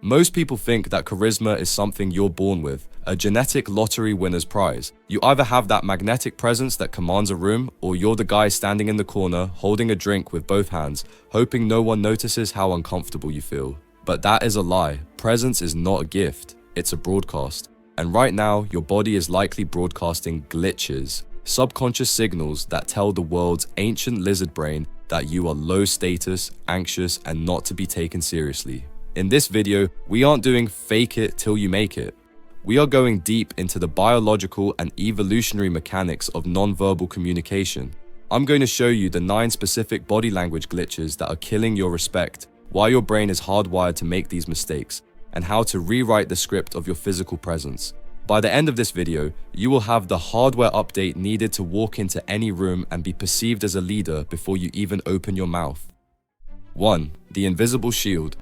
Most people think that charisma is something you're born with, a genetic lottery winner's prize. You either have that magnetic presence that commands a room, or you're the guy standing in the corner holding a drink with both hands, hoping no one notices how uncomfortable you feel. But that is a lie. Presence is not a gift, it's a broadcast. And right now, your body is likely broadcasting glitches, subconscious signals that tell the world's ancient lizard brain that you are low status, anxious, and not to be taken seriously. In this video, we aren't doing fake it till you make it. We are going deep into the biological and evolutionary mechanics of nonverbal communication. I'm going to show you the 9 specific body language glitches that are killing your respect, why your brain is hardwired to make these mistakes, and how to rewrite the script of your physical presence. By the end of this video, you will have the hardware update needed to walk into any room and be perceived as a leader before you even open your mouth. 1. The invisible shield.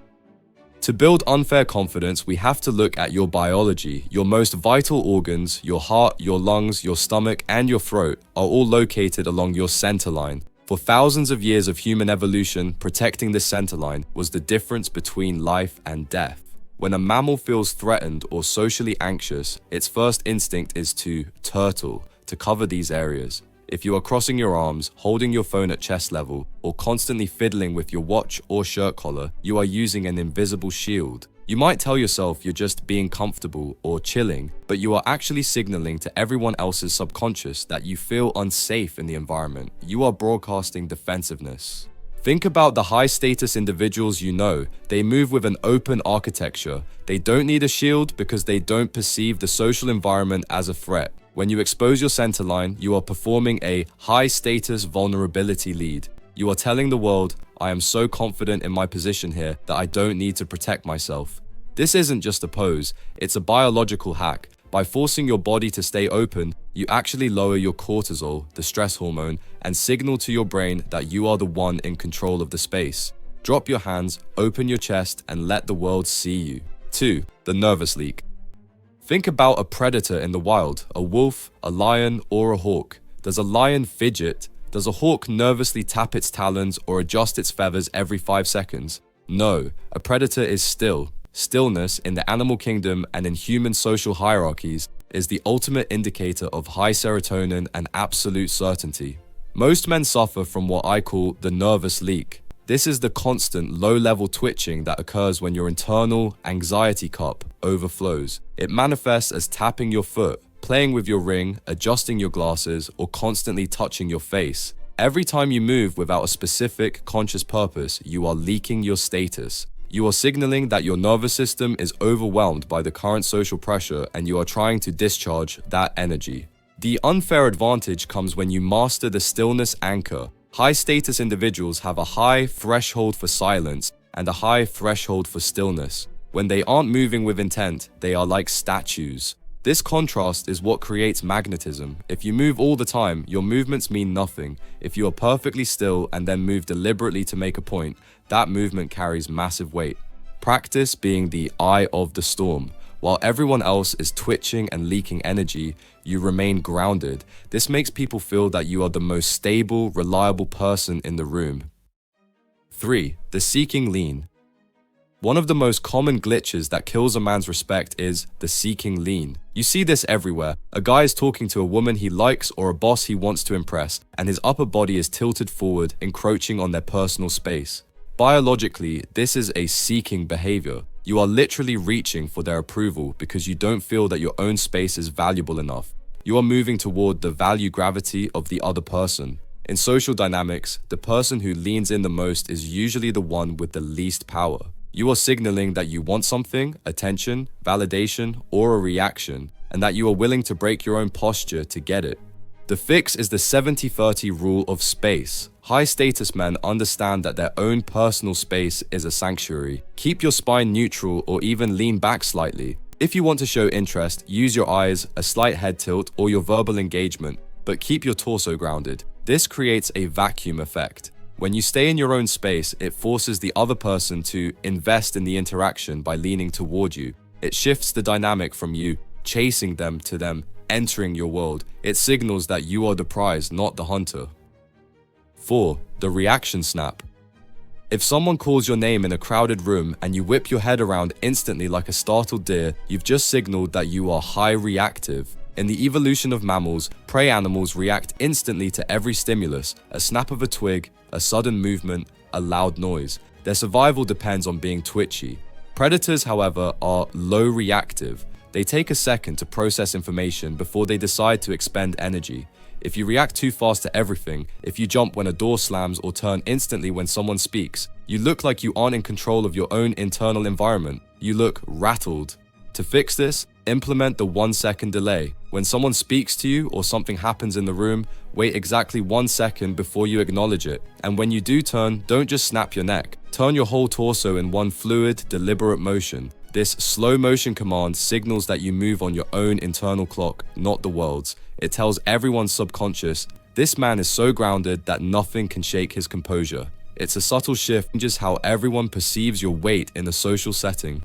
To build unfair confidence, we have to look at your biology. Your most vital organs, your heart, your lungs, your stomach, and your throat are all located along your center line. For thousands of years of human evolution, protecting this center line was the difference between life and death. When a mammal feels threatened or socially anxious, its first instinct is to turtle, to cover these areas. If you are crossing your arms, holding your phone at chest level, or constantly fiddling with your watch or shirt collar, you are using an invisible shield. You might tell yourself you're just being comfortable or chilling, but you are actually signaling to everyone else's subconscious that you feel unsafe in the environment. You are broadcasting defensiveness. Think about the high-status individuals you know. They move with an open architecture. They don't need a shield because they don't perceive the social environment as a threat. When you expose your center line, you are performing a high-status vulnerability lead. You are telling the world, I am so confident in my position here that I don't need to protect myself. This isn't just a pose, it's a biological hack. By forcing your body to stay open, you actually lower your cortisol, the stress hormone, and signal to your brain that you are the one in control of the space. Drop your hands, open your chest, and let the world see you. 2. The nervous leak. Think about a predator in the wild, a wolf, a lion, or a hawk. Does a lion fidget? Does a hawk nervously tap its talons or adjust its feathers every 5 seconds? No, a predator is still. Stillness in the animal kingdom and in human social hierarchies is the ultimate indicator of high serotonin and absolute certainty. Most men suffer from what I call the nervous leak. This is the constant low-level twitching that occurs when your internal anxiety cup overflows. It manifests as tapping your foot, playing with your ring, adjusting your glasses, or constantly touching your face. Every time you move without a specific conscious purpose, you are leaking your status. You are signaling that your nervous system is overwhelmed by the current social pressure and you are trying to discharge that energy. The unfair advantage comes when you master the stillness anchor. High-status individuals have a high threshold for silence and a high threshold for stillness. When they aren't moving with intent, they are like statues. This contrast is what creates magnetism. If you move all the time, your movements mean nothing. If you are perfectly still and then move deliberately to make a point, that movement carries massive weight. Practice being the eye of the storm. While everyone else is twitching and leaking energy, you remain grounded. This makes people feel that you are the most stable, reliable person in the room. 3. The seeking lean. One of the most common glitches that kills a man's respect is the seeking lean. You see this everywhere. A guy is talking to a woman he likes or a boss he wants to impress, and his upper body is tilted forward, encroaching on their personal space. Biologically, this is a seeking behavior. You are literally reaching for their approval because you don't feel that your own space is valuable enough. You are moving toward the value gravity of the other person. In social dynamics, the person who leans in the most is usually the one with the least power. You are signaling that you want something, attention, validation, or a reaction, and that you are willing to break your own posture to get it. The fix is the 70-30 rule of space. High-status men understand that their own personal space is a sanctuary. Keep your spine neutral or even lean back slightly. If you want to show interest, use your eyes, a slight head tilt, or your verbal engagement, but keep your torso grounded. This creates a vacuum effect. When you stay in your own space, it forces the other person to invest in the interaction by leaning toward you. It shifts the dynamic from you chasing them to them entering your world. It signals that you are the prize, not the hunter. 4. The reaction snap. If someone calls your name in a crowded room and you whip your head around instantly like a startled deer, you've just signaled that you are high reactive. In the evolution of mammals, prey animals react instantly to every stimulus, a snap of a twig, a sudden movement, a loud noise. Their survival depends on being twitchy. Predators, however, are low reactive. They take a second to process information before they decide to expend energy. If you react too fast to everything, if you jump when a door slams or turn instantly when someone speaks, you look like you aren't in control of your own internal environment. You look rattled. To fix this, implement the 1-second delay. When someone speaks to you or something happens in the room, wait exactly 1 second before you acknowledge it. And when you do turn, don't just snap your neck. Turn your whole torso in one fluid, deliberate motion. This slow motion command signals that you move on your own internal clock, not the world's. It tells everyone's subconscious, this man is so grounded that nothing can shake his composure. It's a subtle shift in just how everyone perceives your weight in a social setting.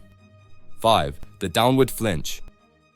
5. The downward flinch.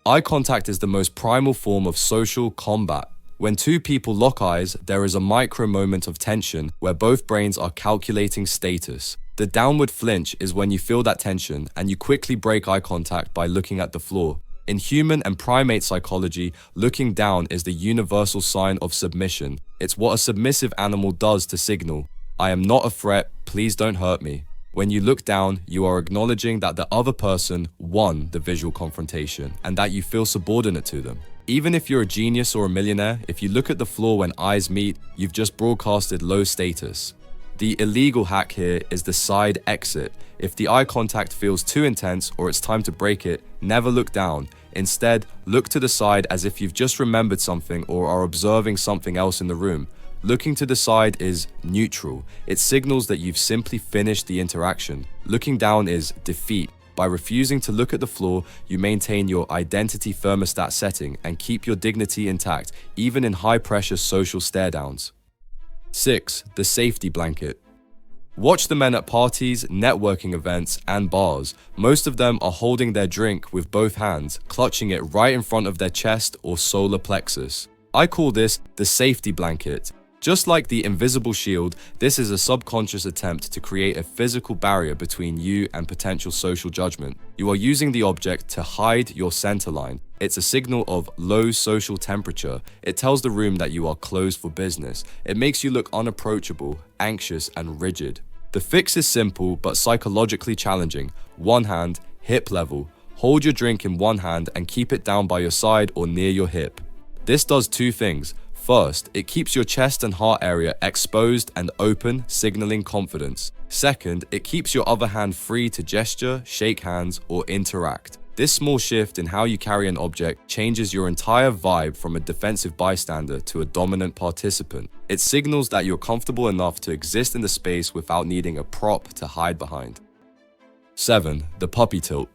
Eye contact is the most primal form of social combat. When two people lock eyes, there is a micro moment of tension where both brains are calculating status. The downward flinch is when you feel that tension and you quickly break eye contact by looking at the floor. In human and primate psychology, looking down is the universal sign of submission. It's what a submissive animal does to signal, I am not a threat, please don't hurt me. When you look down, you are acknowledging that the other person won the visual confrontation and that you feel subordinate to them. Even if you're a genius or a millionaire, if you look at the floor when eyes meet, you've just broadcasted low status. The illegal hack here is the side exit. If the eye contact feels too intense or it's time to break it, never look down. Instead, look to the side as if you've just remembered something or are observing something else in the room. Looking to the side is neutral. It signals that you've simply finished the interaction. Looking down is defeat. By refusing to look at the floor, you maintain your identity thermostat setting and keep your dignity intact, even in high-pressure social stare-downs. 6. The safety blanket. Watch the men at parties, networking events, and bars. Most of them are holding their drink with both hands, clutching it right in front of their chest or solar plexus. I call this the safety blanket. Just like the invisible shield, this is a subconscious attempt to create a physical barrier between you and potential social judgment. You are using the object to hide your center line. It's a signal of low social temperature. It tells the room that you are closed for business. It makes you look unapproachable, anxious, and rigid. The fix is simple but psychologically challenging. One hand, hip level. Hold your drink in one hand and keep it down by your side or near your hip. This does two things. First, it keeps your chest and heart area exposed and open, signaling confidence. Second, it keeps your other hand free to gesture, shake hands, or interact. This small shift in how you carry an object changes your entire vibe from a defensive bystander to a dominant participant. It signals that you're comfortable enough to exist in the space without needing a prop to hide behind. 7. The puppy tilt.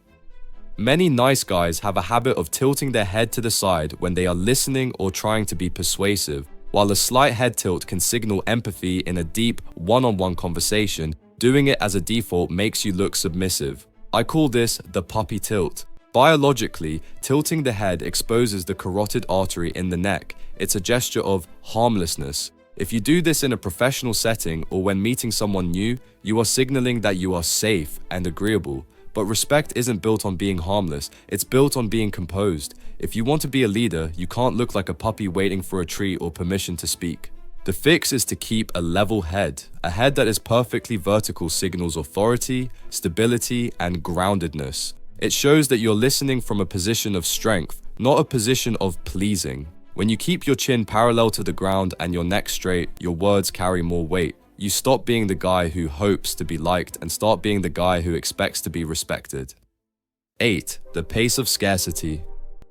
Many nice guys have a habit of tilting their head to the side when they are listening or trying to be persuasive. While a slight head tilt can signal empathy in a deep, one-on-one conversation, doing it as a default makes you look submissive. I call this the puppy tilt. Biologically, tilting the head exposes the carotid artery in the neck. It's a gesture of harmlessness. If you do this in a professional setting or when meeting someone new, you are signaling that you are safe and agreeable. But respect isn't built on being harmless, it's built on being composed. If you want to be a leader, you can't look like a puppy waiting for a treat or permission to speak. The fix is to keep a level head. A head that is perfectly vertical signals authority, stability, and groundedness. It shows that you're listening from a position of strength, not a position of pleasing. When you keep your chin parallel to the ground and your neck straight, your words carry more weight. You stop being the guy who hopes to be liked and start being the guy who expects to be respected. 8. The pace of scarcity.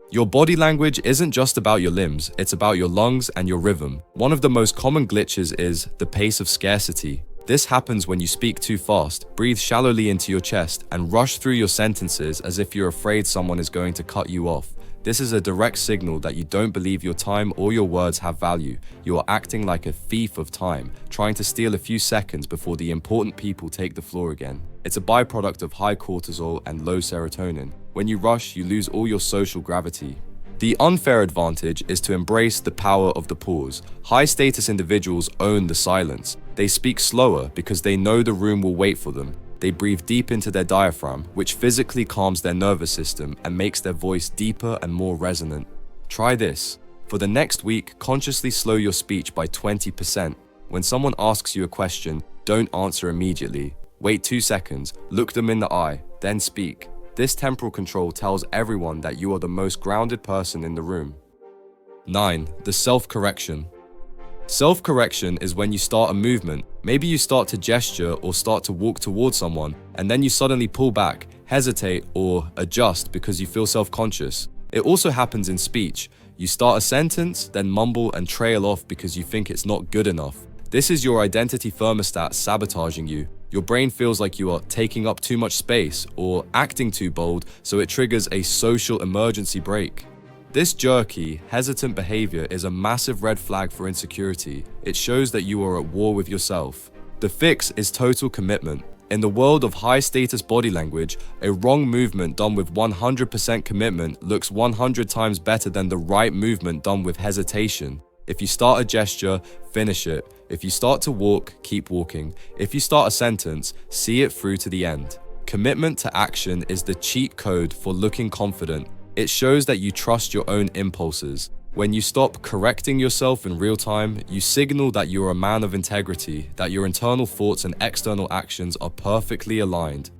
Your body language isn't just about your limbs, it's about your lungs and your rhythm. One of the most common glitches is the pace of scarcity. This happens when you speak too fast, breathe shallowly into your chest, and rush through your sentences as if you're afraid someone is going to cut you off. This is a direct signal that you don't believe your time or your words have value. You are acting like a thief of time, trying to steal a few seconds before the important people take the floor again. It's a byproduct of high cortisol and low serotonin. When you rush, you lose all your social gravity. The unfair advantage is to embrace the power of the pause. High-status individuals own the silence. They speak slower because they know the room will wait for them. They breathe deep into their diaphragm, which physically calms their nervous system and makes their voice deeper and more resonant. Try this. For the next week, consciously slow your speech by 20%. When someone asks you a question, don't answer immediately. Wait 2 seconds, look them in the eye, then speak. This temporal control tells everyone that you are the most grounded person in the room. 9. The self-correction. Self-correction is when you start a movement. Maybe you start to gesture or start to walk towards someone, and then you suddenly pull back, hesitate, or adjust because you feel self-conscious. It also happens in speech. You start a sentence, then mumble and trail off because you think it's not good enough. This is your identity thermostat sabotaging you. Your brain feels like you are taking up too much space or acting too bold, so it triggers a social emergency brake. This jerky, hesitant behavior is a massive red flag for insecurity. It shows that you are at war with yourself. The fix is total commitment. In the world of high-status body language, a wrong movement done with 100% commitment looks 100 times better than the right movement done with hesitation. If you start a gesture, finish it. If you start to walk, keep walking. If you start a sentence, see it through to the end. Commitment to action is the cheat code for looking confident. It shows that you trust your own impulses. When you stop correcting yourself in real time, you signal that you are a man of integrity, that your internal thoughts and external actions are perfectly aligned.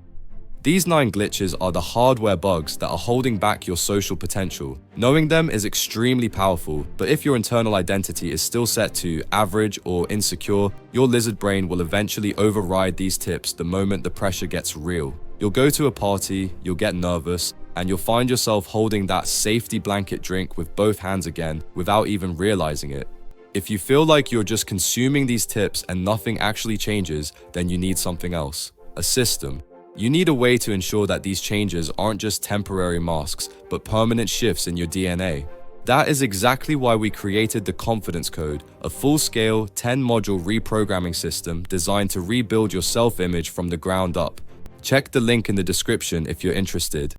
These 9 glitches are the hardware bugs that are holding back your social potential. Knowing them is extremely powerful, but if your internal identity is still set to average or insecure, your lizard brain will eventually override these tips the moment the pressure gets real. You'll go to a party, you'll get nervous, and you'll find yourself holding that safety blanket drink with both hands again without even realizing it. If you feel like you're just consuming these tips and nothing actually changes, then you need something else. A system. You need a way to ensure that these changes aren't just temporary masks, but permanent shifts in your DNA. That is exactly why we created the Confidence Code, a full-scale, 10-module reprogramming system designed to rebuild your self-image from the ground up. Check the link in the description if you're interested.